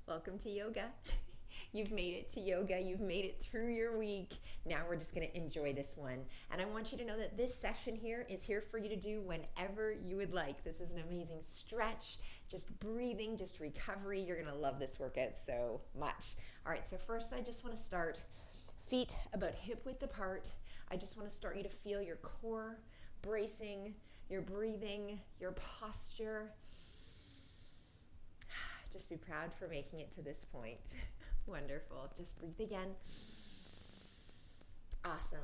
Welcome to yoga. You've made it to yoga. You've made it through your week. Now we're just going to enjoy this one. And I want you to know that this session here is here for you to do whenever you would like. This is an amazing stretch, just breathing, just recovery. You're going to love this workout so much. All right, so first I just want to start feet about hip width apart. I just want to start you to feel your core bracing, your breathing, your posture. Just be proud for making it to this point. Wonderful. Just breathe again. Awesome.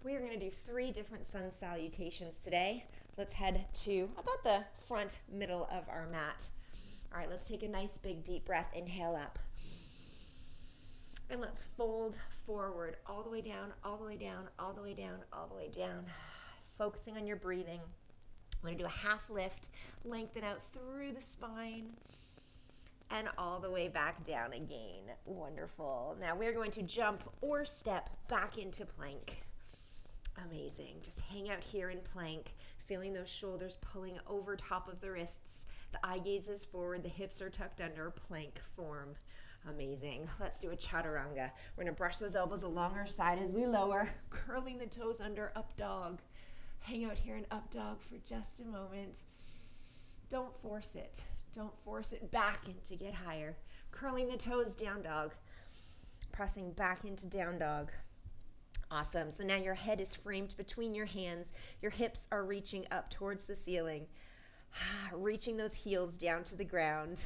We are going to do 3 different sun salutations today. Let's head to about the front middle of our mat. All right, let's take a nice big deep breath. Inhale up. And let's fold forward all the way down, all the way down, all the way down, all the way down. Focusing on your breathing. We're going to do a half lift. Lengthen out through the spine. And all the way back down again. Wonderful. Now we're going to jump or step back into plank. Amazing. Just hang out here in plank, feeling those shoulders pulling over top of the wrists. The eye gaze is forward, the hips are tucked under, plank form. Amazing. Let's do a chaturanga. We're going to brush those elbows along our side as we lower, curling the toes under, up dog. Hang out here in up dog for just a moment. Don't force it. Don't force it back in to get higher. Curling the toes, down dog. Pressing back into down dog. Awesome. So now your head is framed between your hands. Your hips are reaching up towards the ceiling. Reaching those heels down to the ground.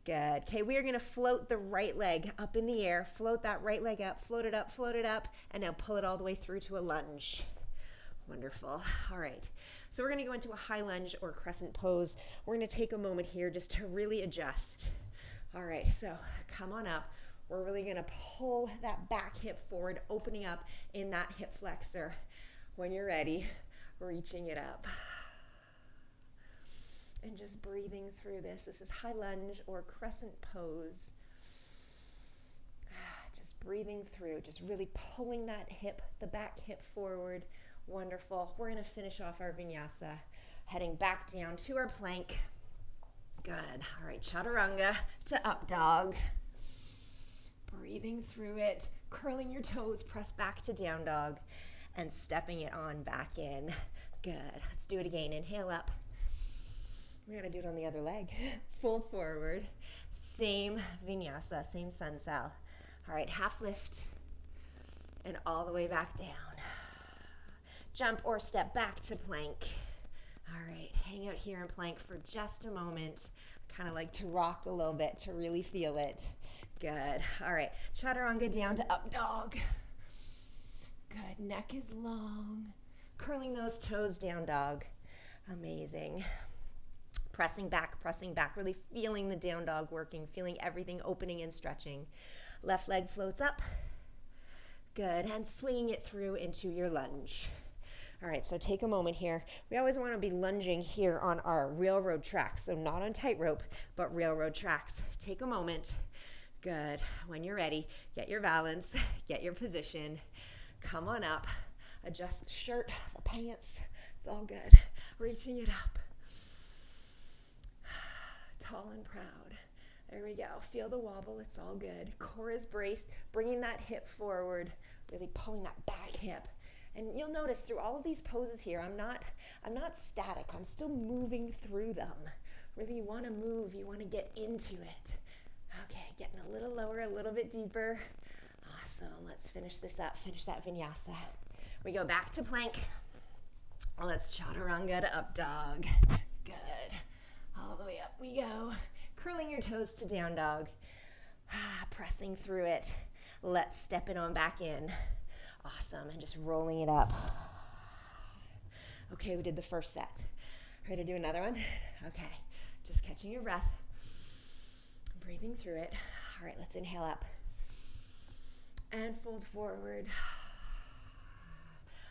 Good. Okay, we are going to float the right leg up in the air. Float that right leg up. Float it up, and now pull it all the way through to a lunge. Wonderful. All right. So we're going to go into a high lunge or crescent pose. We're going to take a moment here just to really adjust. All right. So come on up. We're really going to pull that back hip forward, opening up in that hip flexor. When you're ready, reaching it up. And just breathing through this. This is high lunge or crescent pose. Just breathing through, just really pulling that hip, the back hip forward. Wonderful. We're going to finish off our vinyasa, heading back down to our plank. Good. All right, chaturanga to up dog. Breathing through it, curling your toes, press back to down dog, and stepping it on back in. Good. Let's do it again. Inhale up. We're going to do it on the other leg. Fold forward. Same vinyasa, same sun sal. All right, half lift, and all the way back down. Jump or step back to plank. All right, hang out here in plank for just a moment. Kind of like to rock a little bit to really feel it. Good. All right, chaturanga down to up dog. Good, neck is long. Curling those toes, down dog. Amazing. Pressing back, really feeling the down dog working, feeling everything opening and stretching. Left leg floats up. Good, and swinging it through into your lunge. All right, so take a moment here. We always want to be lunging here on our railroad tracks, so not on tightrope, but railroad tracks. Take a moment. Good. When you're ready, get your balance, get your position. Come on up. Adjust the shirt, the pants. It's all good. Reaching it up. Tall and proud. There we go. Feel the wobble. It's all good. Core is braced. Bringing that hip forward. Really pulling that back hip. And you'll notice through all of these poses here, I'm not static. I'm still moving through them. Really, you want to move. You want to get into it. Okay, getting a little lower, a little bit deeper. Awesome. Let's finish this up. Finish that vinyasa. We go back to plank. Let's chaturanga to up dog. Good. All the way up we go. Curling your toes to down dog. Pressing through it. Let's step it on back in. Awesome, and just rolling it up. Okay, we did the first set. Ready to do another one? Okay, just catching your breath. Breathing through it. All right, let's inhale up. And fold forward.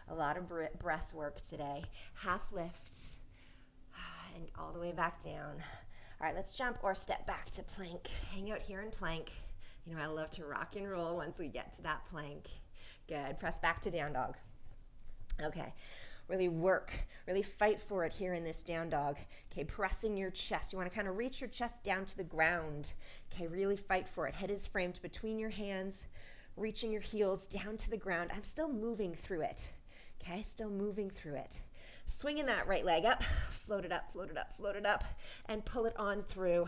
A lot of breath work today. Half lift. And all the way back down. All right, let's jump or step back to plank. Hang out here in plank. You know, I love to rock and roll once we get to that plank. Good. Press back to down dog. Okay. Really work, really fight for it here in this down dog. Okay, pressing your chest. You want to kind of reach your chest down to the ground. Okay, really fight for it. Head is framed between your hands, reaching your heels down to the ground. I'm still moving through it. Okay, still moving through it. Swinging that right leg up, float it up, float it up, float it up, and pull it on through.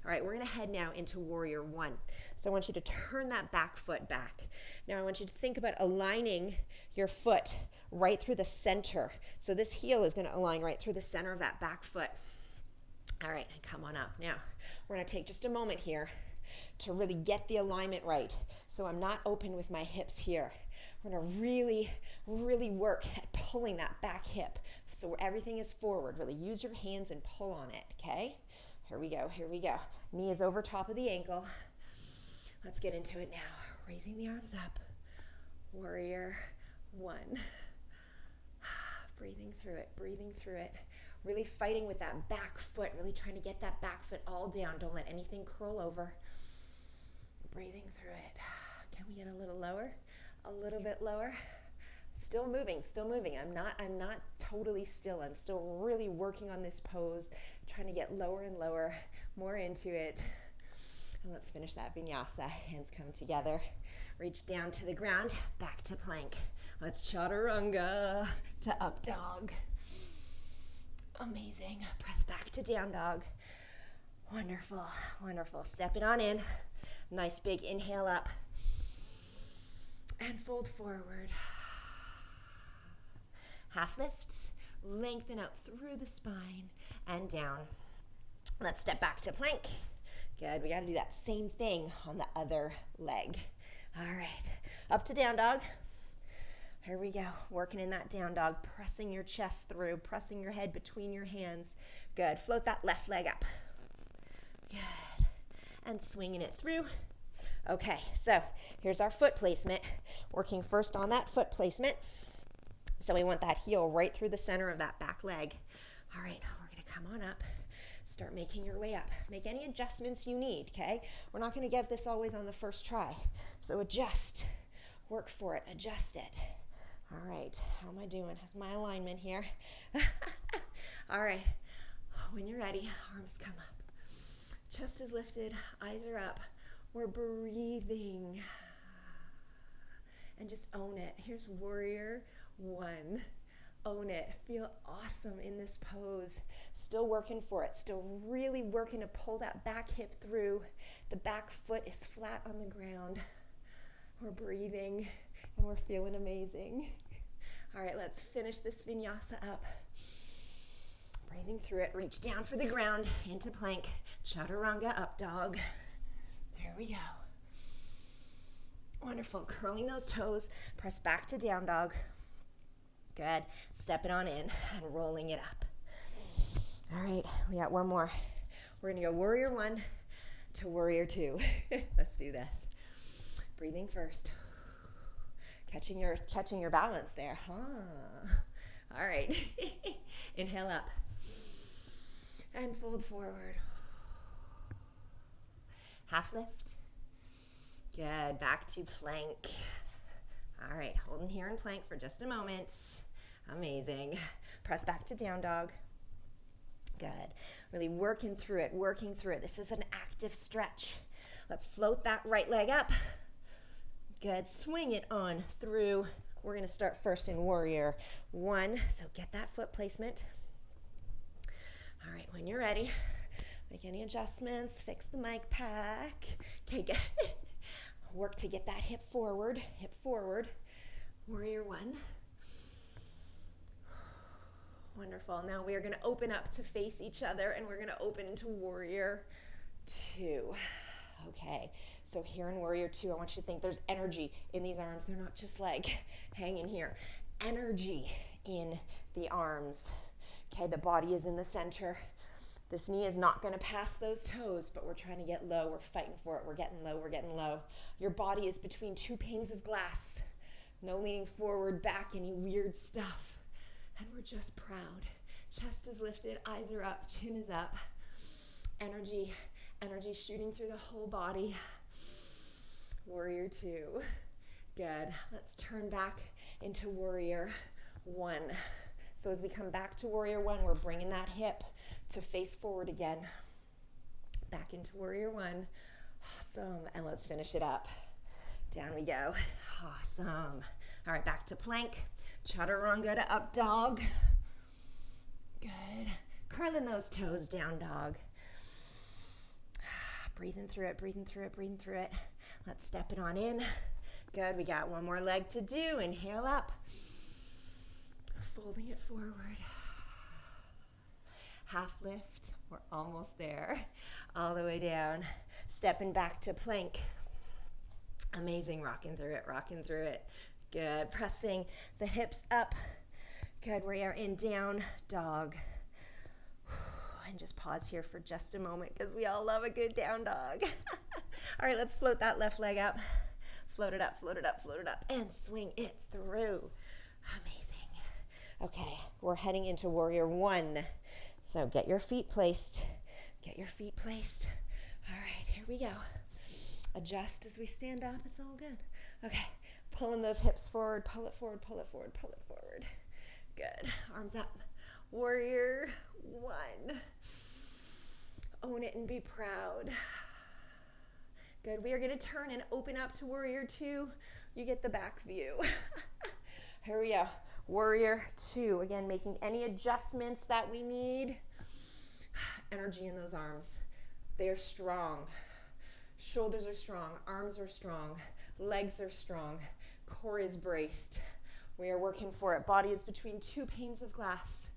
All right, we're gonna head now into warrior one. So I want you to turn that back foot back. Now I want you to think about aligning your foot right through the center. So this heel is gonna align right through the center of that back foot. All right, come on up. Now, we're gonna take just a moment here to really get the alignment right. So I'm not open with my hips here. We're gonna really, really work at pulling that back hip so everything is forward. Really use your hands and pull on it, okay? Here we go, here we go. Knee is over top of the ankle. Let's get into it now. Raising the arms up. Warrior one. Breathing through it, breathing through it. Really fighting with that back foot, really trying to get that back foot all down. Don't let anything curl over. Breathing through it. Can we get a little lower? A little bit lower. Still moving, still moving. I'm not totally still. I'm still really working on this pose, trying to get lower and lower, more into it. And let's finish that vinyasa. Hands come together. Reach down to the ground, back to plank. Let's chaturanga to up dog. Amazing. Press back to down dog. Wonderful, wonderful. Step it on in. Nice big inhale up. And fold forward. Half lift, lengthen out through the spine and down. Let's step back to plank. Good, we gotta do that same thing on the other leg. All right, up to down dog. Here we go, working in that down dog, pressing your chest through, pressing your head between your hands. Good, float that left leg up. Good, and swinging it through. Okay, so here's our foot placement. Working first on that foot placement. So we want that heel right through the center of that back leg. All right, we're gonna come on up. Start making your way up. Make any adjustments you need, okay? We're not gonna get this always on the first try. So adjust, work for it, adjust it. All right, how am I doing? How's my alignment here? All right, when you're ready, arms come up. Chest is lifted, eyes are up. We're breathing. And just own it. Here's warrior one. Own it. Feel awesome in this pose. Still working for it. Still really working to pull that back hip through. The back foot is flat on the ground. We're breathing and we're feeling amazing. All right, let's finish this vinyasa up. Breathing through it. Reach down for the ground into plank. Chaturanga up dog. Here we go. Wonderful. Curling those toes. Press back to down dog. Good. Step it on in and rolling it up. All right, we got one more. We're gonna go warrior one to warrior two. Let's do this. Breathing first. Catching your balance there. All right. Inhale up. And fold forward. Half lift. Good, back to plank. All right, holding here in plank for just a moment. Amazing. Press back to down dog. Good, really working through it, working through it. This is an active stretch. Let's float that right leg up. Good, swing it on through. We're gonna start first in warrior one, so get that foot placement. All right, when you're ready, make any adjustments, fix the mic pack. Okay, good. Work to get that hip forward, warrior one. Wonderful. Now we are going to open up to face each other and we're going to open into warrior two. Okay, so here in warrior two, I want you to think there's energy in these arms. They're not just like hanging here. Energy in the arms. Okay, the body is in the center. This knee is not going to pass those toes, but we're trying to get low. We're fighting for it. We're getting low. We're getting low. Your body is between two panes of glass. No leaning forward, back, any weird stuff. And we're just proud. Chest is lifted, eyes are up, chin is up. Energy shooting through the whole body. Warrior two. Good. Let's turn back into warrior one. So as we come back to warrior one, we're bringing that hip to face forward again. Back into warrior one. Awesome. And let's finish it up. Down we go. Awesome. All right, back to plank. Chaturanga to up dog. Good. Curling those toes, down dog. Breathing through it, breathing through it, breathing through it. Let's step it on in. Good, we got one more leg to do. Inhale up. Folding it forward. Half lift, we're almost there. All the way down. Stepping back to plank. Amazing, rocking through it, rocking through it. Good, pressing the hips up. Good, we are in down dog. And just pause here for just a moment because we all love a good down dog. All right, let's float that left leg up. Float it up, float it up, float it up, and swing it through. Amazing. Okay, we're heading into warrior one. So get your feet placed. Get your feet placed. All right, here we go. Adjust as we stand up. It's all good. Okay, pulling those hips forward. Pull it forward, pull it forward, pull it forward. Good. Arms up. Warrior one. Own it and be proud. Good. We are going to turn and open up to warrior two. You get the back view. Here we go. Warrior two. Again, making any adjustments that we need. Energy in those arms. They're strong. Shoulders are strong. Arms are strong. Legs are strong. Core is braced. We are working for it. Body is between two panes of glass.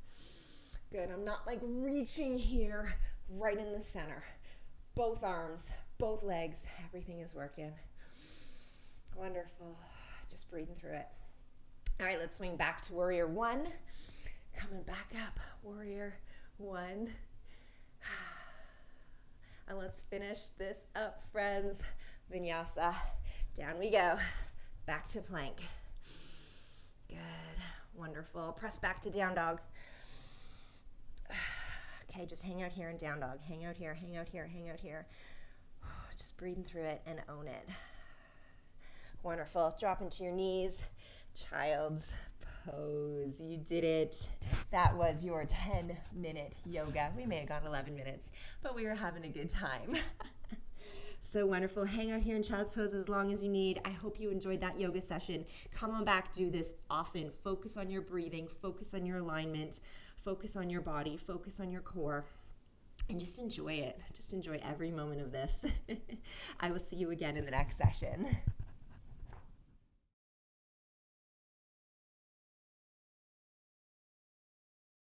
Good. I'm not like reaching here, right in the center. Both arms, both legs, everything is working. Wonderful. Just breathing through it. All right, let's swing back to warrior one. Coming back up, warrior one. And let's finish this up, friends. Vinyasa. Down we go. Back to plank. Good. Wonderful. Press back to down dog. Okay, just hang out here in down dog. Hang out here, hang out here, hang out here. Just breathing through it and own it. Wonderful. Drop into your knees. Child's pose. You did it. That was your 10-minute yoga. We may have gone 11 minutes, but we were having a good time. So wonderful. Hang out here in child's pose as long as you need. I hope you enjoyed that yoga session. Come on back, do this often. Focus on your breathing, focus on your alignment, focus on your body, focus on your core, and just enjoy it. Just enjoy every moment of this. I will see you again in the next session.